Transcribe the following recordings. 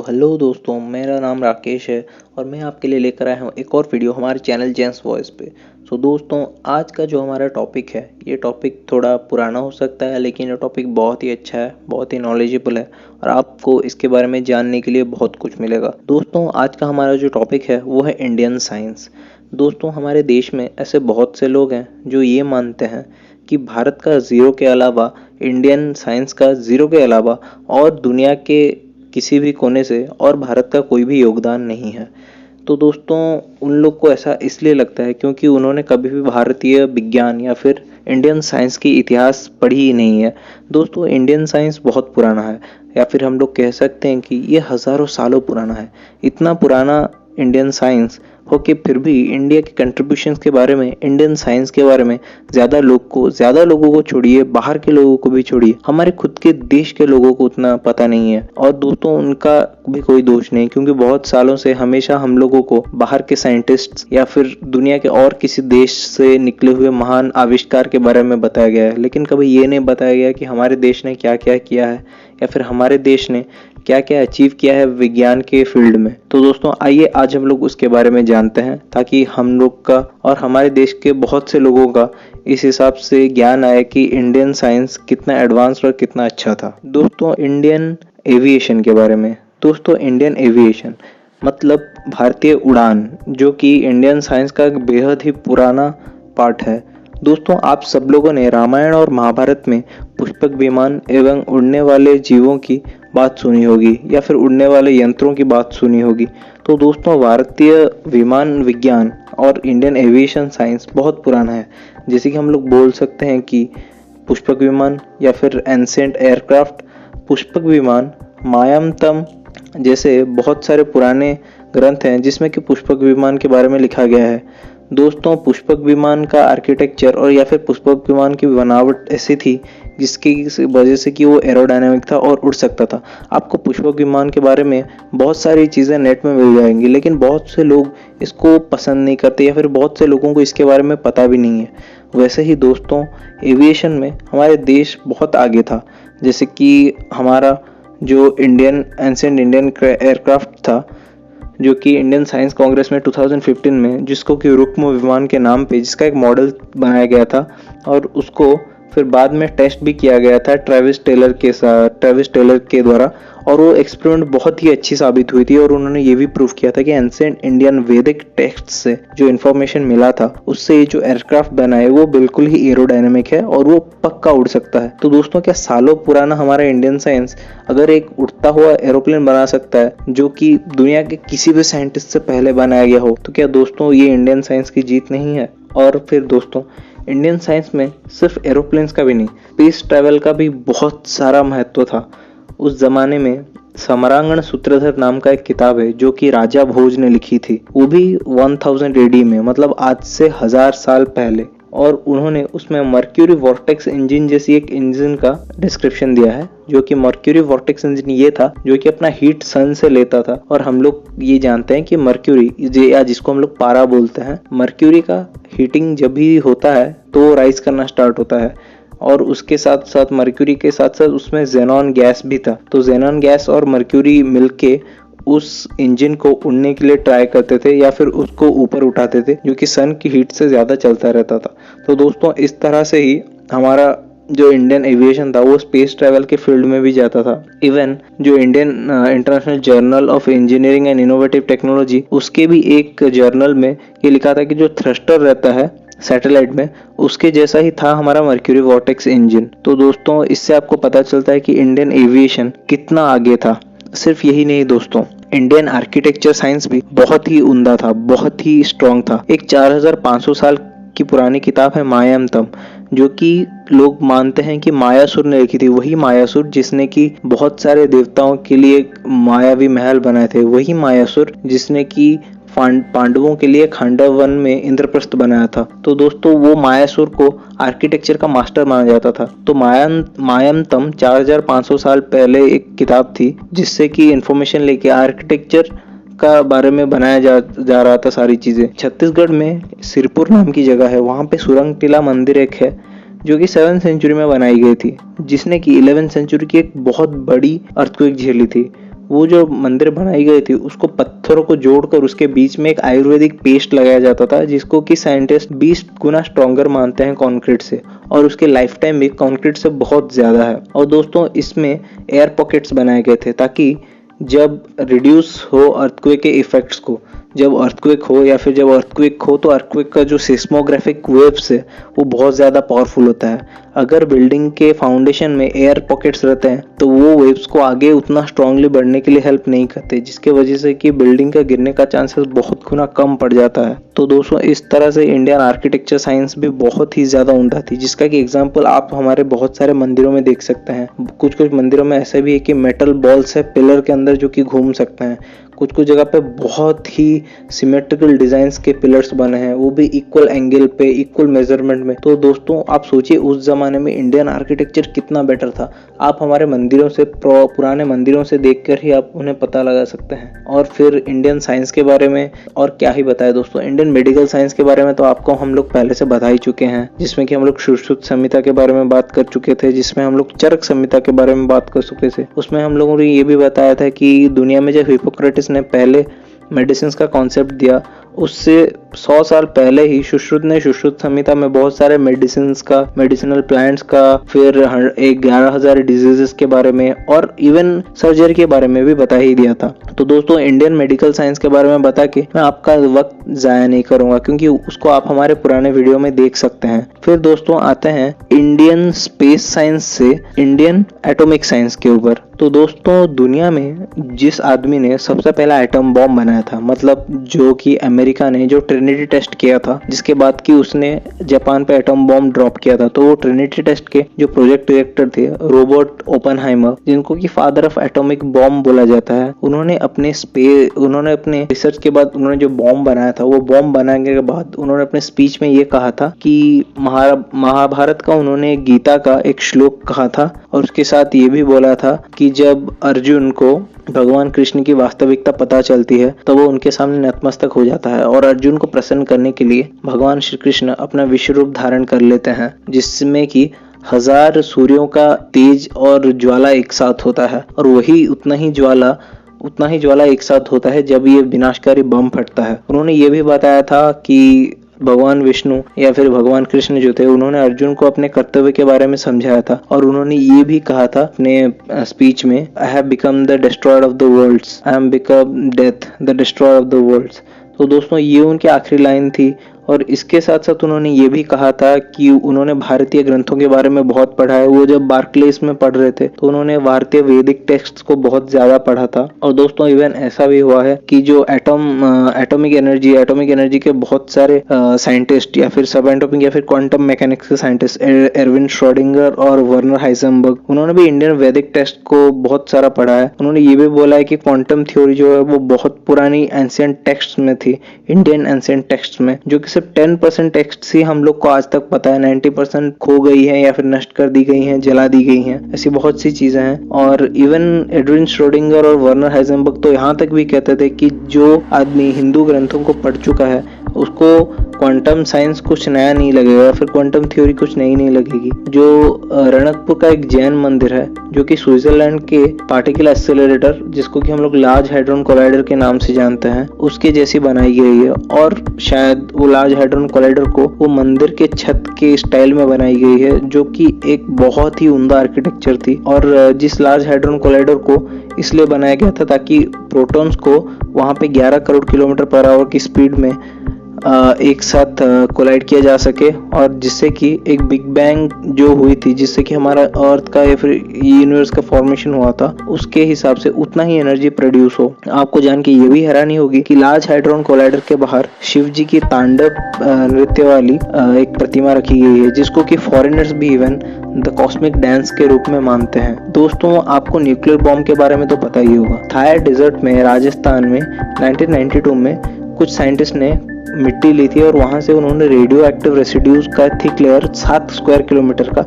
Hello दोस्तों, मेरा नाम राकेश है और मैं आपके लिए लेकर आया हूँ एक और वीडियो हमारे चैनल जेंस वॉइस पे। दोस्तों, आज का जो हमारा टॉपिक है, ये टॉपिक थोड़ा पुराना हो सकता है, लेकिन ये टॉपिक बहुत ही अच्छा है, बहुत ही नॉलेजेबल है और आपको इसके बारे में जानने के लिए बहुत कुछ मिलेगा। दोस्तों, आज का हमारा जो टॉपिक है वो है इंडियन साइंस। दोस्तों, हमारे देश में ऐसे बहुत से लोग हैं जो ये मानते हैं कि भारत का ज़ीरो के अलावा, इंडियन साइंस का ज़ीरो के अलावा और दुनिया के किसी भी कोने से और भारत का कोई भी योगदान नहीं है। तो दोस्तों, उन लोग को ऐसा इसलिए लगता है क्योंकि उन्होंने कभी भी भारतीय विज्ञान या फिर इंडियन साइंस की इतिहास पढ़ी ही नहीं है। दोस्तों, इंडियन साइंस बहुत पुराना है, या फिर हम लोग कह सकते हैं कि ये हज़ारों सालों पुराना है। इतना पुराना इंडियन साइंस हो के फिर भी इंडिया के कंट्रीब्यूशंस के बारे में, इंडियन साइंस के बारे में ज़्यादा लोगों को छोड़िए, बाहर के लोगों को भी छोड़िए, हमारे खुद के देश के लोगों को उतना पता नहीं है। और दोस्तों, उनका भी कोई दोष नहीं, क्योंकि बहुत सालों से हमेशा हम लोगों को बाहर के साइंटिस्ट्स या फिर दुनिया के और किसी देश से निकले हुए महान आविष्कार के बारे में बताया गया है, लेकिन कभी ये नहीं बताया गया कि हमारे देश ने क्या क्या किया है या फिर हमारे देश ने क्या क्या अचीव किया है विज्ञान के फील्ड में। तो दोस्तों, आइए आज हम लोग उसके बारे में जानते हैं, ताकि हम लोग का और हमारे देश के बहुत से लोगों का इस हिसाब से ज्ञान आए कि इंडियन साइंस कितना एडवांस और कितना अच्छा था। दोस्तों, इंडियन एविएशन के बारे में। दोस्तों, इंडियन एविएशन मतलब भारतीय उड़ान, जो कि इंडियन साइंस का एक बेहद ही पुराना पार्ट है। दोस्तों, आप सब लोगों ने रामायण और महाभारत में पुष्पक विमान एवं उड़ने वाले जीवों की बात सुनी होगी या फिर उड़ने वाले यंत्रों की बात सुनी होगी। तो दोस्तों, भारतीय विमान विज्ञान और इंडियन एविएशन साइंस बहुत पुराना है। जैसे कि हम लोग बोल सकते हैं कि पुष्पक विमान या फिर एंसेंट एयरक्राफ्ट, पुष्पक विमान, मायामतम जैसे बहुत सारे पुराने ग्रंथ हैं जिसमें कि पुष्पक विमान के बारे में लिखा गया है। दोस्तों, पुष्पक विमान का आर्किटेक्चर और या फिर पुष्पक विमान की बनावट ऐसी थी जिसकी वजह से कि वो एरोडायनामिक था और उड़ सकता था। आपको पुष्पक विमान के बारे में बहुत सारी चीज़ें नेट में मिल जाएंगी, लेकिन बहुत से लोग इसको पसंद नहीं करते या फिर बहुत से लोगों को इसके बारे में पता भी नहीं है। वैसे ही दोस्तों, एविएशन में हमारे देश बहुत आगे था। जैसे कि हमारा जो एंसेंट इंडियन एयरक्राफ्ट था, जो कि इंडियन साइंस कांग्रेस में 2015 में, जिसको कि रुक्म विमान के नाम पे जिसका एक मॉडल बनाया गया था और उसको फिर बाद में टेस्ट भी किया गया था ट्रेविस टेलर के द्वारा, और वो एक्सपेरिमेंट बहुत ही अच्छी साबित हुई थी। और उन्होंने ये भी प्रूव किया था कि एंसेंट इंडियन वैदिक टेक्स्ट से जो इन्फॉर्मेशन मिला था, उससे ये जो एयरक्राफ्ट बना है वो बिल्कुल ही एरोडायनेमिक है और वो पक्का उड़ सकता है। तो दोस्तों, क्या सालों पुराना हमारा इंडियन साइंस अगर एक उड़ता हुआ एरोप्लेन बना सकता है जो कि दुनिया के किसी भी साइंटिस्ट से पहले बनाया गया हो, तो क्या दोस्तों ये इंडियन साइंस की जीत नहीं है? और फिर दोस्तों, इंडियन साइंस में सिर्फ एरोप्लेन्स का भी नहीं, स्पेस ट्रैवल का भी बहुत सारा महत्व था। उस जमाने में समरांगण सूत्रधर नाम का एक किताब है जो कि राजा भोज ने लिखी थी, वो भी 1000 एडी में, मतलब आज से 1000 साल पहले। और उन्होंने उसमें मर्क्यूरी वॉर्टेक्स इंजन जैसी एक इंजन का डिस्क्रिप्शन दिया है, जो कि मर्क्यूरी वॉर्टेक्स इंजन ये था जो कि अपना हीट सन से लेता था। और हम लोग ये जानते हैं कि मर्क्यूरी, या जिसको हम लोग पारा बोलते हैं, मर्क्यूरी का हीटिंग जब भी होता है तो राइज करना स्टार्ट होता है। और उसके साथ साथ मर्क्यूरी के साथ साथ उसमें जेनॉन गैस भी था। तो जेनॉन गैस और मर्क्यूरी मिलके उस इंजन को उड़ने के लिए ट्राई करते थे या फिर उसको ऊपर उठाते थे, जो कि सन की हीट से ज़्यादा चलता रहता था। तो दोस्तों, इस तरह से ही हमारा जो इंडियन एविएशन था वो स्पेस ट्रैवल के फील्ड में भी जाता था। इवन जो Indian international journal of engineering and innovative technology, उसके भी एक जर्नल में ये लिखा था कि जो थ्रस्टर रहता है सैटेलाइट में, उसके जैसा ही था हमारा मर्क्यूरी वॉर्टेक्स इंजन। तो दोस्तों, इससे आपको पता चलता है कि इंडियन एविएशन कितना आगे था। सिर्फ यही नहीं दोस्तों, इंडियन आर्किटेक्चर साइंस भी बहुत ही उम्दा था, बहुत ही स्ट्रॉन्ग था। एक 4500 साल की पुरानी किताब है मायामतम, जो कि लोग मानते हैं कि मायासुर ने लिखी थी। वही मायासुर जिसने कि बहुत सारे देवताओं के लिए मायावी महल बनाए थे, वही मायासुर जिसने कि पांडवों के लिए खांडव वन में इंद्रप्रस्थ बनाया था। तो दोस्तों, वो मायासुर को आर्किटेक्चर का मास्टर माना जाता था। तो मायामतम 4500 साल पहले एक किताब थी जिससे कि इंफॉर्मेशन लेके आर्किटेक्चर का बारे में बनाया जा रहा था सारी चीजें। छत्तीसगढ़ में सिरपुर नाम की जगह है, वहां पे सुरंग टीला मंदिर एक है जो कि 7th सेंचुरी में बनाई गई थी, जिसने कि 11th सेंचुरी की एक बहुत बड़ी अर्थक्वेक झेली थी। वो जो मंदिर बनाई गई थी उसको पत्थरों को जोड़कर उसके बीच में एक आयुर्वेदिक पेस्ट लगाया जाता था, जिसको कि साइंटिस्ट 20 गुना स्ट्रॉन्गर मानते हैं कंक्रीट से, और उसके लाइफ टाइम भी कंक्रीट से बहुत ज़्यादा है। और दोस्तों इसमें एयर पॉकेट्स बनाए गए थे ताकि जब रिड्यूस हो अर्थक्वेक के इफेक्ट्स को, जब अर्थक्वेक हो या फिर जब अर्थक्वेक हो तो अर्थक्वेक का जो सिस्मोग्राफिक वेव्स है वो बहुत ज़्यादा पावरफुल होता है। अगर बिल्डिंग के फाउंडेशन में एयर पॉकेट्स रहते हैं तो वो वेव्स को आगे उतना स्ट्रांगली बढ़ने के लिए हेल्प नहीं करते, जिसके वजह से कि बिल्डिंग का गिरने का चांसेस बहुत गुना कम पड़ जाता है। तो दोस्तों इस तरह से इंडियन आर्किटेक्चर साइंस भी बहुत ही ज़्यादा उम्दा थी, जिसका कि एग्जाम्पल आप हमारे बहुत सारे मंदिरों में देख सकते हैं। कुछ कुछ मंदिरों में ऐसा भी है कि मेटल बॉल्स है पिलर के अंदर जो कि घूम सकते हैं। कुछ कुछ जगह पे बहुत ही सिमेट्रिकल डिजाइन्स के पिलर्स बने हैं, वो भी इक्वल एंगल पे, इक्वल मेजरमेंट में। तो दोस्तों आप सोचिए उस जमाने में इंडियन आर्किटेक्चर कितना बेटर था। आप हमारे मंदिरों से, पुराने मंदिरों से देखकर ही आप उन्हें पता लगा सकते हैं। और फिर इंडियन साइंस के बारे में और क्या ही बताए दोस्तों। इंडियन मेडिकल साइंस के बारे में तो आपको हम लोग पहले से बता ही चुके हैं, जिसमें कि हम लोग सुश्रुत संहिता के बारे में बात कर चुके थे, जिसमें हम लोग चरक संहिता के बारे में बात कर चुके थे। उसमें हम लोगों ने ये भी बताया था कि दुनिया में जब हिप्पोक्रेटिस ने पहले मेडिसिन का कॉन्सेप्ट दिया, उससे 100 साल पहले ही सुश्रुत ने सुश्रुत संहिता में बहुत सारे मेडिसिन्स का, मेडिसिनल प्लांट्स का, फिर 11,000 डिजीजेस के बारे में और इवन सर्जरी के बारे में भी बता ही दिया था। तो दोस्तों इंडियन मेडिकल साइंस के बारे में बता के मैं आपका वक्त जाया नहीं करूंगा, क्योंकि उसको आप हमारे पुराने वीडियो में देख सकते हैं। फिर दोस्तों आते हैं इंडियन स्पेस साइंस से इंडियन एटॉमिक साइंस के ऊपर। तो दोस्तों दुनिया में जिस आदमी ने सबसे पहला एटम बॉम्ब बनाया था, मतलब जो कि अमेरिका ने जो ट्रिनिटी टेस्ट किया था, जिसके बाद कि उसने जापान पे एटम बॉम्ब ड्रॉप किया था, तो वो ट्रिनिटी टेस्ट के जो प्रोजेक्ट डायरेक्टर थे रॉबर्ट ओपेनहाइमर, जिनको कि फादर ऑफ एटॉमिक बॉम्ब बोला जाता है, उन्होंने अपने रिसर्च के बाद उन्होंने जो बॉम्ब बनाया था, वो बॉम्ब बनाने के बाद उन्होंने अपने स्पीच में ये कहा था कि महाभारत का उन्होंने गीता का एक श्लोक कहा था, और उसके साथ ये भी बोला था कि जब अर्जुन को भगवान कृष्ण की वास्तविकता पता चलती है तो वो उनके सामने नतमस्तक हो जाता है, और अर्जुन को प्रसन्न करने के लिए भगवान श्री कृष्ण अपना विश्व रूप धारण कर लेते हैं, जिसमें कि 1000 सूर्यों का तेज और ज्वाला एक साथ होता है, और वही उतना ही ज्वाला एक साथ होता है जब ये विनाशकारी बम फटता है। उन्होंने ये भी बताया था कि भगवान विष्णु या फिर भगवान कृष्ण जो थे, उन्होंने अर्जुन को अपने कर्तव्य के बारे में समझाया था, और उन्होंने ये भी कहा था अपने स्पीच में, I have become the destroyer of the worlds, I am become death the destroyer of the worlds. तो दोस्तों ये उनकी आखिरी लाइन थी। और इसके साथ साथ उन्होंने ये भी कहा था कि उन्होंने भारतीय ग्रंथों के बारे में बहुत पढ़ा है। वो जब बार्कलेस में पढ़ रहे थे तो उन्होंने भारतीय वैदिक टेक्स्ट को बहुत ज्यादा पढ़ा था। और दोस्तों इवन ऐसा भी हुआ है कि जो एटॉमिक एनर्जी के बहुत सारे साइंटिस्ट या फिर सब एटॉमिक या फिर क्वांटम मैकेनिक्स के साइंटिस्ट एरविन श्रोडिंगर और वर्नर हाइजेनबर्ग, उन्होंने भी इंडियन वैदिक टेक्स्ट को बहुत सारा पढ़ा है। उन्होंने ये भी बोला है कि क्वांटम थ्योरी जो है वो बहुत पुरानी एंशिएंट टेक्स्ट में थी, इंडियन एंशिएंट टेक्स्ट में, जो कि सिर्फ 10% टेक्स्ट ही हम लोग को आज तक पता है, 90% खो गई है या फिर नष्ट कर दी गई हैं, जला दी गई हैं। ऐसी बहुत सी चीजें हैं। और इवन एडविन श्रोडिंगर और वर्नर हाइजेनबर्ग तो यहाँ तक भी कहते थे कि जो आदमी हिंदू ग्रंथों को पढ़ चुका है उसको क्वांटम साइंस कुछ नया नहीं लगेगा, फिर क्वांटम थ्योरी कुछ नई नहीं लगेगी। जो रणकपुर का एक जैन मंदिर है जो कि स्विट्जरलैंड के पार्टिकल एक्सेलरेटर, जिसको कि हम लोग लार्ज हैड्रॉन कोलाइडर के नाम से जानते हैं, उसके जैसी बनाई गई है। और शायद वो लार्ज हैड्रॉन कोलाइडर को वो मंदिर के छत के स्टाइल में बनाई गई है, जो कि एक बहुत ही उम्दा आर्किटेक्चर थी। और जिस लार्ज हैड्रॉन कोलाइडर को इसलिए बनाया गया था ताकि प्रोटॉन्स को वहां पे 11 करोड़ किलोमीटर पर आवर की स्पीड में एक साथ कोलाइड किया जा सके, और जिससे कि एक बिग बैंग जो हुई थी, जिससे कि हमारा अर्थ का या फिर यूनिवर्स का फॉर्मेशन हुआ था, उसके हिसाब से उतना ही एनर्जी प्रोड्यूस हो। आपको जान के ये भी हैरानी होगी कि लार्ज हाइड्रोन कोलाइडर के बाहर शिव जी की तांडव नृत्य वाली एक प्रतिमा रखी गई है, जिसको कि फॉरेनर्स भी इवन द कॉस्मिक डांस के रूप में मानते हैं। दोस्तों आपको न्यूक्लियर बॉम्ब के बारे में तो पता ही होगा। थार डेजर्ट में राजस्थान में 1992 में कुछ साइंटिस्ट ने मिट्टी ली थी, और वहां से उन्होंने रेडियो एक्टिव रेसिड्यूज का थिक लेयर 7 स्क्वायर किलोमीटर का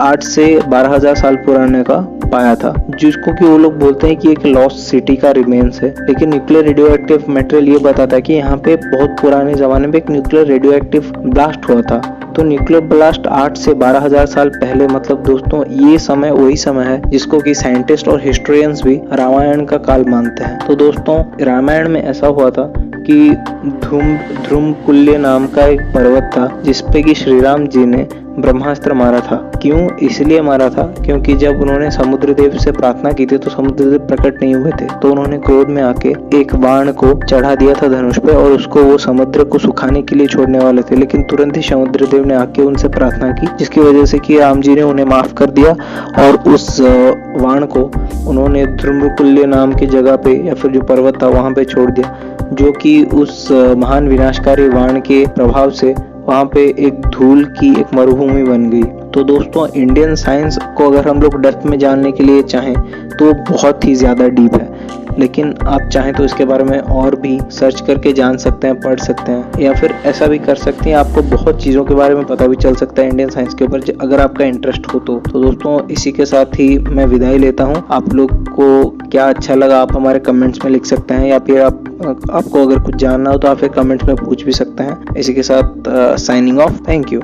8 से 12,000 साल पुराने का पाया था, जिसको कि वो लोग बोलते हैं कि एक लॉस्ट सिटी का रिमेन्स है। लेकिन न्यूक्लियर रेडियो एक्टिव मटेरियल ये बताता है कि यहाँ पे बहुत पुराने जमाने में एक न्यूक्लियर रेडियो एक्टिव ब्लास्ट हुआ था, तो न्यूक्लियर ब्लास्ट 8 से 12,000 साल पहले, मतलब दोस्तों ये समय वही समय है जिसको कि साइंटिस्ट और हिस्टोरियंस भी रामायण का काल मानते हैं। तो दोस्तों रामायण में ऐसा हुआ था कि ध्रुमकुल्य नाम का एक पर्वत था जिसपे कि श्री राम जी ने ब्रह्मास्त्र मारा था। क्यों? इसलिए मारा था क्योंकि जब उन्होंने समुद्र देव से प्रार्थना की थी तो समुद्र देव प्रकट नहीं हुए थे, तो उन्होंने क्रोध में आके एक बाण को चढ़ा दिया था धनुष पे और उसको वो समुद्र को सुखाने के लिए छोड़ने वाले थे, लेकिन तुरंत ही समुद्र देव ने आके उनसे प्रार्थना की, जिसकी वजह से कि राम जी ने उन्हें माफ कर दिया और उस बाण को उन्होंने ध्रुमकुल्य नाम की जगह पे या फिर जो पर्वत था वहां पे छोड़ दिया, जो कि उस महान विनाशकारी बाण के प्रभाव से वहाँ पे एक धूल की एक मरुभूमि बन गई। तो दोस्तों इंडियन साइंस को अगर हम लोग डेप्थ में जानने के लिए चाहें तो बहुत ही ज़्यादा डीप है, लेकिन आप चाहें तो इसके बारे में और भी सर्च करके जान सकते हैं, पढ़ सकते हैं, या फिर ऐसा भी कर सकते हैं आपको बहुत चीज़ों के बारे में पता भी चल सकता है इंडियन साइंस के ऊपर अगर आपका इंटरेस्ट हो तो। दोस्तों इसी के साथ ही मैं विदाई लेता हूँ। आप लोग को क्या अच्छा लगा आप हमारे कमेंट्स में लिख सकते हैं, या फिर आपको अगर कुछ जानना हो तो आप फिर कमेंट्स में पूछ भी सकते हैं। इसी के साथ साइनिंग ऑफ। Thank you.